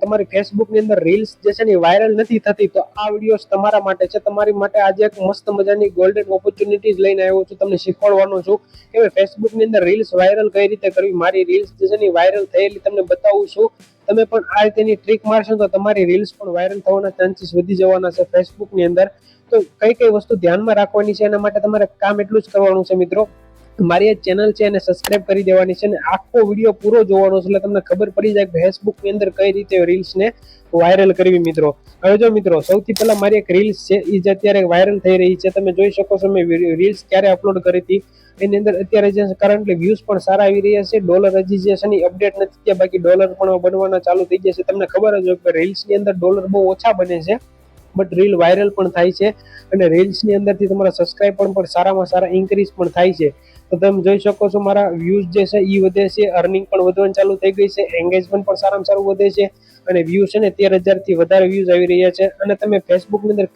તમારી ફેસબુક ની અંદર રીલ્સ જે છે ને વાયરલ નથી થતી, તો આ વિડીયો તમારા માટે છે. તમારી માટે આજે એક મસ્ત મજાની ગોલ્ડન ઓપોર્ચ્યુનિટીઝ લઈને આવ્યો છું. તમને શીખવાડવાનો છું કે ફેસબુક ની અંદર રીલ્સ વાયરલ કઈ રીતે કરવી. મારી રીલ્સ જે છે ને વાયરલ થયેલી તમને બતાવું છું. તમે પણ આ રીતેની ટ્રીક મારશો તો તમારી રીલ્સ પણ વાયરલ થવાના ચાન્સીસ વધી જવાના છે ફેસબુક ની અંદર. તો કઈ કઈ વસ્તુ ધ્યાનમાં રાખવાની છે એના માટે તમારે કામ એટલું જ કરવાનું છે મિત્રો. મારી આ ચેનલ છે એને સબસ્ક્રાઇબ કરી દેવાની છે અને આખો વિડીયો પૂરો જોવાનો છે, એટલે તમને ખબર પડી જાય કે ફેસબુક ની અંદર કઈ રીતે રીલ્સ ને વાયરલ કરવી મિત્રો. હવે જો મિત્રો, સૌથી પહેલા મારી એક રીલ્સ છે એ જે અત્યારે વાયરલ થઈ રહી છે. તમે જોઈ શકો છો મેં રીલ્સ ક્યારે અપલોડ કરી હતી. એની અંદર અત્યારે જે કરન્ટલી વ્યૂઝ પણ સારા આવી રહ્યા છે. ડોલર હજી જે છે ને અપડેટ નથી થયા, બાકી ડોલર પણ બનવાના ચાલુ થઈ ગયા છે. તમને ખબર જ હોય કે રીલ્સ ની અંદર ડોલર બહુ ઓછા બને છે, બટ રીલ વાયરલ પણ થાય છે અને રીલ્સ ની અંદરથી તમારા સબસ્ક્રાઇબર પણ સારામાં સારા ઇન્ક્રીઝ પણ થાય છે. તો તમે જોઈ શકો છો મારા વ્યૂઝ જે છે એ વધે છે, અર્નિંગ પણ વધવાનું ચાલુ થઈ ગઈ છે, એંગેજમેન્ટ પણ સારામાં સારું વધે છે અને વ્યૂ છે ને 13,000 થી વધારે વ્યૂઝ આવી રહ્યા છે. અને તમે ફેસબુક ની અંદર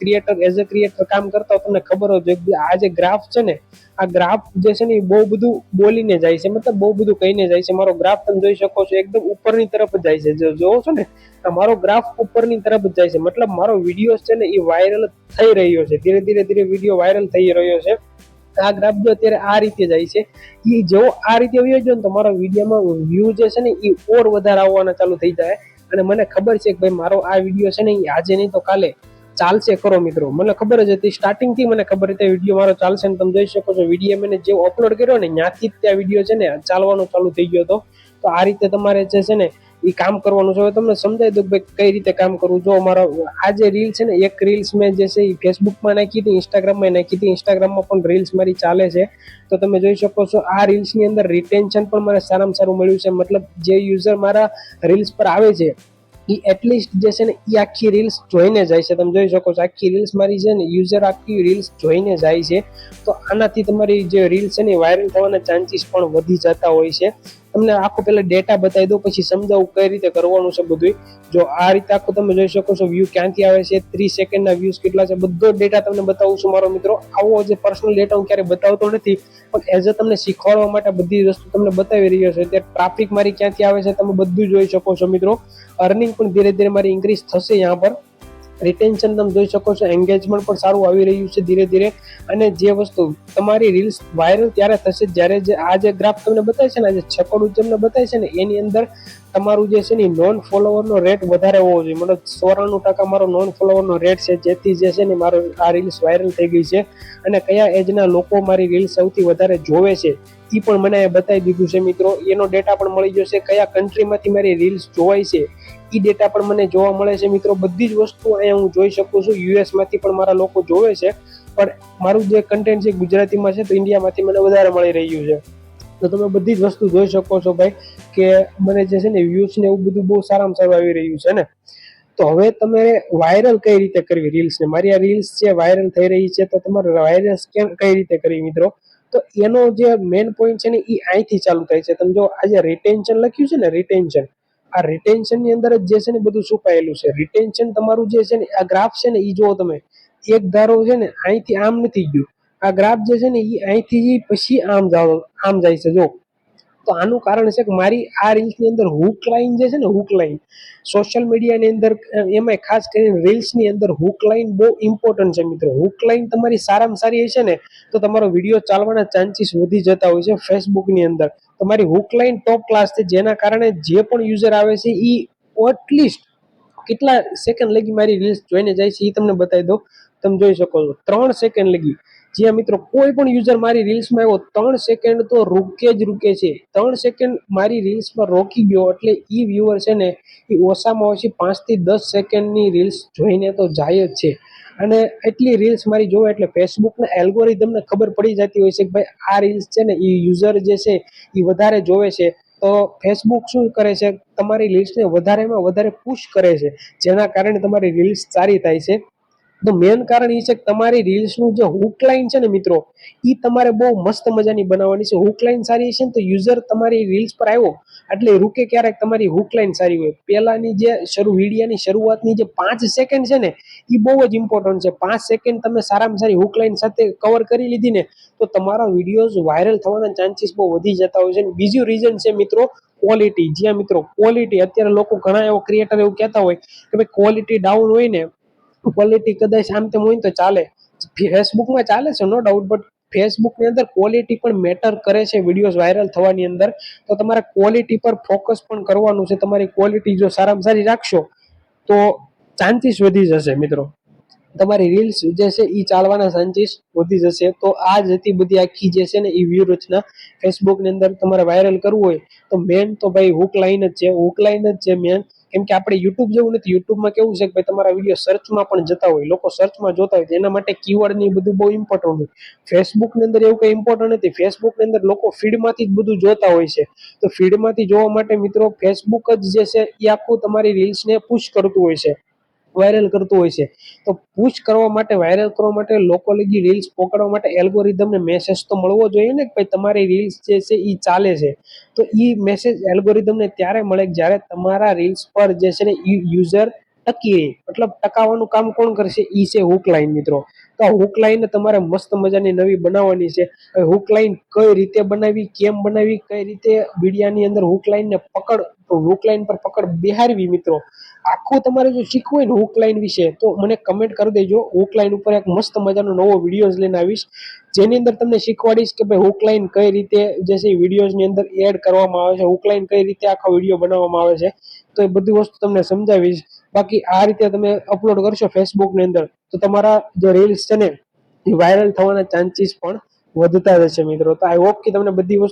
એઝ અ ક્રિએટર કામ કરતા હો, તમને ખબર હોય કે આ જે ગ્રાફ છે ને, આ ગ્રાફ જે છે ને એ બહુ બધું બોલીને જાય છે, મતલબ બહુ બધું કહીને જાય છે. મારો ગ્રાફ તમે જોઈ શકો છો એકદમ ઉપરની તરફ જાય છે. જો જોવો છો ને, મારો ગ્રાફ ઉપરની તરફ જાય છે, મતલબ મારો વિડીયો છે ને એ વાયરલ થઈ રહ્યો છે. ધીરે ધીરે વિડીયો વાયરલ થઈ રહ્યો છે. આ ગ્રાફ જો અત્યારે આ રીતે જાય છે, એ જો આ રીતે વ્યૂ જો ને તો મારા વિડીયોમાં વ્યૂ જે છે ને એ ઓર વધારે આવવાના ચાલુ થઈ જાય. અને મને ખબર છે કે ભાઈ મારો આ વિડીયો છે ને એ આજે નહીં તો કાલે ચાલશે કરો મિત્રો. મને ખબર જ હતી, સ્ટાર્ટિંગ થી મને ખબર હતી વિડીયો મારો ચાલશે. ને તમે જોઈ શકો છો વિડીયો મેં જે અપલોડ કર્યો ને ત્યાંથી જ ત્યાં વિડીયો છે ને ચાલવાનો ચાલુ થઈ ગયો હતો. તો આ રીતે તમારે જે છે ને એ કામ કરવાનું છે. હવે તમને સમજાવી દઉં કે ભાઈ કઈ રીતે કામ કરવું. જો મારો આ જે રીલ છે ને, એક રીલ્સ મેં જે છે એ ફેસબુકમાં નાખી હતી, ઇન્સ્ટાગ્રામમાં નાખી હતી. ઇન્સ્ટાગ્રામમાં પણ રીલ્સ મારી ચાલે છે. તો તમે જોઈ શકો છો આ રીલ્સ ની અંદર રિટેન્શન પણ મને સારામાં સારું મળ્યું છે. મતલબ જે યુઝર મારા રીલ્સ પર આવે છે એ એટલીસ્ટ જે છે ને એ આખી રીલ્સ જોઈને જાય છે. તમે જોઈ શકો છો આખી રીલ્સ મારી છે ને યુઝર આખી રીલ્સ જોઈને જાય છે. તો આનાથી તમારી જે રીલ્સ છે ને વાયરલ થવાના ચાન્સીસ પણ વધી જતા હોય છે. તમને આખો પેલા ડેટા બતાવી દો, પછી સમજાવું કઈ રીતે કરવાનું છે બધું. જો આ રીતે આખું તમે જોઈ શકો છો વ્યૂ ક્યાંથી આવે છે, 3 સેકન્ડના વ્યૂઝ કેટલા છે, બધો ડેટા તમને બતાવું છું મારો મિત્રો. આવો જે પર્સનલ ડેટા હું ક્યારે બતાવતો નથી, પણ એઝ અ તમને શીખવાડવા માટે બધી વસ્તુ તમને બતાવી રહ્યો છે. અત્યારે ટ્રાફિક મારી ક્યાંથી આવે છે તમે બધું જોઈ શકો છો મિત્રો. અર્નિંગ પણ ધીરે ધીરે મારી ઇન્ક્રીઝ થશે यहाँ પર. રિટેન્શન તમે જોઈ શકો છો, એંગેજમેન્ટ પણ સારું આવી રહ્યું છે ધીરે ધીરે. અને જે વસ્તુ તમારી રીલ્સ વાયરલ ત્યારે થશે જ્યારે જે આ જે ગ્રાફ તમને બતાવે છે ને, જે છકડું તમને બતાવે છે ને એની અંદર તમારું જે છે ને નોન ફોલોવરનો રેટ વધારે હોવો જોઈએ. મતલબ 94% મારો નોન ફોલોવરનો રેટ છે, જેથી જે છે ને મારો આ રીલ્સ વાયરલ થઈ ગઈ છે. અને કયા એજના લોકો મારી રીલ્સ સૌથી વધારે જોવે છે એ પણ મને બતાવી દીધું છે મિત્રો. એનો ડેટા પણ મળી જશે. કયા કન્ટ્રીમાંથી મારી રીલ્સ જોવાય છે એ ડેટા પણ મને જોવા મળે છે મિત્રો. બધી જ વસ્તુ અહીંયા હું જોઈ શકું છું. યુએસ માંથી પણ મારા લોકો જોવે છે, પણ મારું જે કન્ટેન્ટ છે ગુજરાતીમાં છે, તો ઇન્ડિયામાંથી મને વધારે મળી રહ્યું છે. તો તમે બધી જ વસ્તુ જોઈ શકો છો ભાઈ કે મને જે છે ને વ્યૂઝ ને એવું બધું બહુ સારામાં સારું આવી રહ્યું છે ને. તો હવે તમે વાયરલ કઈ રીતે કરવી રીલ્સ ને, મારી આ રીલ્સ છે વાયરલ થઈ રહી છે, તો તમારે વાયરલ કઈ રીતે કરવી મિત્રો. તો એનો જે મેઇન પોઈન્ટ છે ને એ અહીંથી ચાલુ થાય છે. તમે જો આ જે રિટેન્શન લખ્યું છે ને, રિટેન્શન, આ રિટેન્શન ની અંદર જ જે છે ને બધું છુપાયેલું છે. રિટેન્શન તમારું જે છે ને આ ગ્રાફ છે ને એ જો તમે એક ધારો છે ને અહીંથી આમ નથી ગયું. આ ગ્રાફ જે છે ને એ અહીંથી પછી આમ જાય છે. જો તો આનું કારણ છે કે મારી આ રીલ્સ ની અંદર હુક લાઈન જે છે ને, હુક લાઈન સોશિયલ મીડિયાની અંદર એમાં ખાસ કરીને રીલ્સ ની અંદર હુક લાઈન બહુ ઇમ્પોર્ટન્ટ છે મિત્રો. હુક લાઈન તમારી સારામાં સારી હશે ને તો તમારો વિડીયો ચાલવાના ચાન્સીસ વધી જતા હોય છે ફેસબુક ની અંદર. તમારી હુક લાઈન ટોપ ક્લાસ છે, જેના કારણે જે પણ યુઝર આવે છે એ એટલીસ્ટ કેટલા સેકન્ડ લગી મારી રીલ્સ જોઈને જાય છે એ તમને બતાવી દો. તમે જોઈ શકો છો 3 સેકન્ડ લગી. જ્યાં મિત્રો કોઈ પણ યુઝર મારી રીલ્સમાં આવ્યો 3 સેકન્ડ તો રૂકે જ રૂકે છે. 3 સેકન્ડ મારી રીલ્સમાં રોકી ગયો એટલે ઈ વ્યુઅર છે ને એ ઓછામાં ઓછી 5 થી 10 સેકન્ડની રીલ્સ જોઈને તો જાય જ છે. અને એટલી રીલ્સ મારી જોવે એટલે ફેસબુકના એલ્ગોરિધમને ખબર પડી જતી હોય છે કે ભાઈ આ રીલ્સ છે ને એ યુઝર જે છે એ વધારે જોવે છે. તો ફેસબુક શું કરે છે, તમારી રીલ્સને વધારેમાં વધારે પુશ કરે છે, જેના કારણે તમારી રીલ્સ સારી થાય છે. તો મેન કારણ એ છે કે તમારી રીલ્સનું જે હુક લાઈન છે ને મિત્રો, એ તમારે બહુ મસ્ત મજાની બનાવવાની છે. હુક લાઈન સારી છે ને તો યુઝર તમારી રીલ્સ પર આવ્યો એટલે રૂકે ક્યારેક તમારી હુક લાઈન સારી હોય. પહેલાની જે વિડીયોની શરૂઆતની જે 5 સેકન્ડ છે ને એ બહુ જ ઇમ્પોર્ટન્ટ છે. 5 સેકન્ડ તમે સારામાં સારી હુક લાઈન સાથે કવર કરી લીધી ને તો તમારા વિડીયોઝ વાયરલ થવાના ચાન્સીસ બહુ વધી જતા હોય છે. બીજું રીઝન છે મિત્રો ક્વોલિટી. જ્યાં મિત્રો ક્વોલિટી, અત્યારે લોકો ઘણા એવો ક્રિએટર એવું કહેતા હોય કે ભાઈ ક્વોલિટી ડાઉન હોય ને, ક્વોલિટી કદાચ આમ તેમ હોય તો ચાલે, ફેસબુકમાં ચાલે છે નો ડાઉટ, બટ ફેસબુકની અંદર ક્વોલિટી પણ મેટર કરે છે વિડીયોઝ વાયરલ થવાની અંદર. તો તમારે ક્વોલિટી પર ફોકસ પણ કરવાનું છે. તમારી ક્વોલિટી જો સારામાં સારી રાખશો તો ચાન્સીસ વધી જશે મિત્રો, તમારી રીલ્સ જે છે એ ચાલવાના ચાન્સીસ વધી જશે. તો આ જ હતી બધી આખી જે છે ને એ વ્યૂહરચના. ફેસબુકની અંદર તમારે વાયરલ કરવું હોય તો મેન તો ભાઈ હુક લાઈન જ છે, હુક લાઈન જ છે મેન. કેમ કે આપણે યુટ્યુબ જેવું નથી. યુટ્યુબમાં કેવું છે કે ભાઈ તમારા વિડીયો સર્ચમાં પણ જતા હોય, લોકો સર્ચમાં જોતા હોય, એના માટે કીવર્ડ ની બધું બહુ ઇમ્પોર્ટન્ટ હોય. ફેસબુકની અંદર એવું કઈ ઇમ્પોર્ટન્ટ નથી. ફેસબુકની અંદર લોકો ફીડમાંથી જ બધું જોતા હોય છે. તો ફીડમાંથી જોવા માટે મિત્રો ફેસબુક જ જે છે એ આખું તમારી રીલ્સને પુશ કરતું હોય છે, વાયરલ કરતું હોય છે. તો પુશ કરવા માટે, વાયરલ કરવા માટે, લોકો લગી રીલ્સ પકડવા માટે એલ્ગોરિધમને મેસેજ તો મળવો જોઈએ ને કે ભાઈ તમારી રીલ્સ જે છે એ ચાલે છે. તો એ મેસેજ એલ્ગોરિધમને ત્યારે મળે જ્યારે તમારા રીલ્સ પર જે છે ને યુઝર ટકી રહે. મતલબ ટકાવવાનું કામ કોણ કરશે? ઈ છે હુક લાઈન મિત્રો. તો આ હુક લાઈન તમારે મસ્ત મજાની નવી બનાવવાની છે. હુક લાઈન કઈ રીતે બનાવી, કેમ બનાવી, કઈ રીતે વિડીયાની અંદર હુક લાઈનને પકડ, હુક લાઈન પર પકડ બેહારવી મિત્રો, આખું તમારે જો શીખવું હોય ને હુક લાઈન વિશે તો મને કમેન્ટ કરી દેજો. હુક લાઈન ઉપર એક મસ્ત મજાનો નવો વિડીયો લઈને આવીશ, જેની અંદર તમને શીખવાડીશ કે ભાઈ હુક લાઈન કઈ રીતે જે છે વિડીયોઝની અંદર એડ કરવામાં આવે છે, હુક લાઈન કઈ રીતે આખો વિડીયો બનાવવામાં આવે છે. તો એ બધી વસ્તુ તમને સમજાવીશ. બાકી આ રીતે તમે અપલોડ કરશો ફેસબુકની અંદર તો તમારા જે રીલ્સ છે ને એ વાયરલ થવાના ચાન્સીસ પણ વધતા જશે મિત્રો. તો આઈ હોપ કે તમને બધી વસ્તુ